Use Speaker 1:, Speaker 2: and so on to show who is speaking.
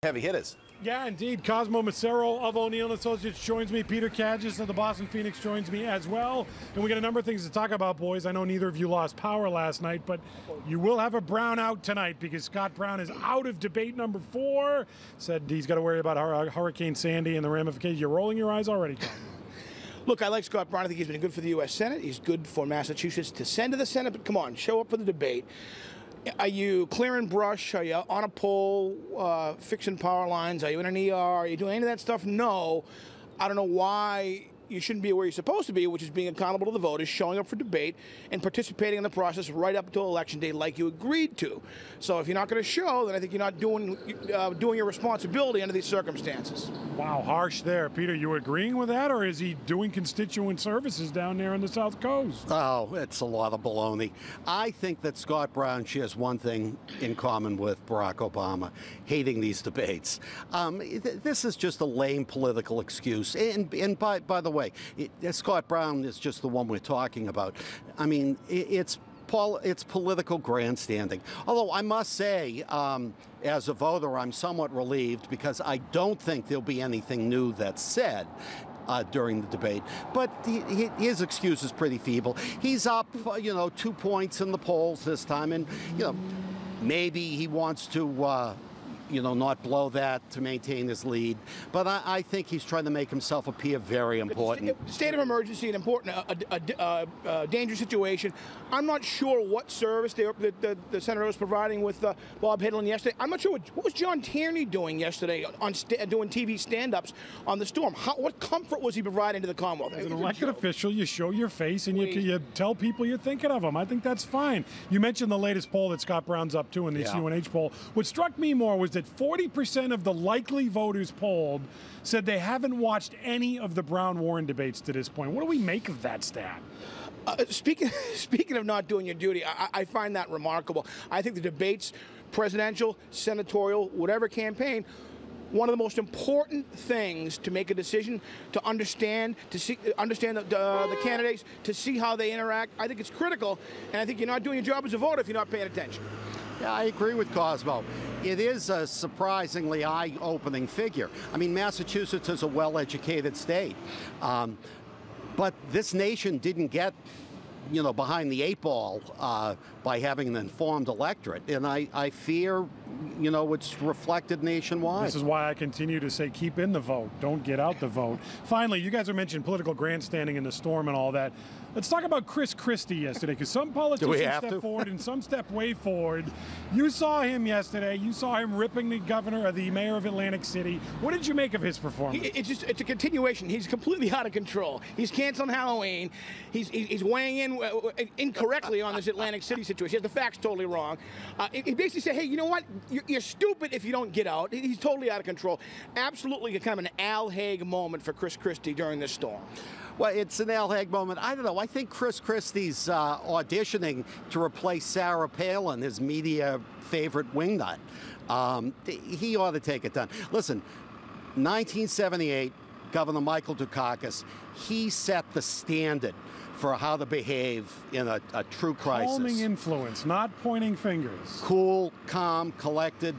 Speaker 1: Heavy hitters.
Speaker 2: Yeah, indeed. Cosmo Macero of O'Neill & Associates joins me. Peter Kadges of the Boston Phoenix joins me as well. And we got a number of things to talk about, boys. I know neither of you lost power last night, but you will have a Brown out tonight because Scott Brown is out of debate number 4. Said he's got to worry about Hurricane Sandy and the ramifications. You're rolling your eyes already, Cosmo.
Speaker 3: Look, I like Scott Brown. I think he's been good for the U.S. Senate. He's good for Massachusetts to send to the Senate. But come on, show up for the debate. Are you clearing brush? Are you on a pole fixing power lines? Are you in an ER? Are you doing any of that stuff? No. I don't know why you shouldn't be where you're supposed to be, which is being accountable to the voters, showing up for debate, and participating in the process right up until Election Day like you agreed to. So if you're not going to show, then I think you're not doing your responsibility under these circumstances.
Speaker 2: Wow, harsh there. Peter, you agreeing with that, or is he doing constituent services down there on the South Coast?
Speaker 4: Oh, it's a lot of baloney. I think that Scott Brown shares one thing in common with Barack Obama, hating these debates. This is just a lame political excuse. And by the way, Scott Brown is just the one we're talking about. I mean, it's political grandstanding. Although I must say, as a voter, I'm somewhat relieved because I don't think there'll be anything new that's said during the debate. But his excuse is pretty feeble. He's up, 2 points in the polls this time, and maybe he wants to not blow that to maintain his lead. But I think he's trying to make himself appear very important.
Speaker 3: State of emergency, an important, dangerous situation. I'm not sure what service the senator was providing with Bob Hedlund yesterday. I'm not sure what was John Tierney doing yesterday doing TV stand-ups on the storm. What comfort was he providing to the Commonwealth?
Speaker 2: As an elected official, you show your face and you tell people you're thinking of them. I think that's fine. You mentioned the latest poll that Scott Brown's up to in the UNH poll. What struck me more was that 40% of the likely voters polled said they haven't watched any of the Brown-Warren debates to this point. What do we make of that stat?
Speaker 3: Speaking of not doing your duty, I find that remarkable. I think the debates, presidential, senatorial, whatever campaign, one of the most important things to make a decision, to understand the candidates, to see how they interact. I think it's critical, and I think you're not doing your job as a voter if you're not paying attention.
Speaker 4: Yeah, I agree with Cosmo. It is a surprisingly eye-opening figure. I mean, Massachusetts is a well-educated state, but this nation didn't get behind the 8 ball by having an informed electorate. And I fear, it's reflected nationwide.
Speaker 2: This is why I continue to say keep in the vote. Don't get out the vote. Finally, you guys are mentioning political grandstanding in the storm and all that. Let's talk about Chris Christie yesterday, because some politicians step forward and some step way forward. You saw him yesterday. You saw him ripping the governor or the mayor of Atlantic City. What did you make of his performance?
Speaker 3: It's a continuation. He's completely out of control. He's canceling Halloween. He's weighing in incorrectly on this Atlantic City situation. He has the facts totally wrong. He basically said, hey, you know what? You're stupid if you don't get out. He's totally out of control. Absolutely kind of an Al Haig moment for Chris Christie during this storm.
Speaker 4: Well, it's an Al Haig moment. I don't know. I think Chris Christie's auditioning to replace Sarah Palin, his media favorite wingnut. He ought to take it down. Listen, 1978, Governor Michael Dukakis, he set the standard for how to behave in a true crisis.
Speaker 2: Calming influence, not pointing fingers.
Speaker 4: Cool, calm, collected.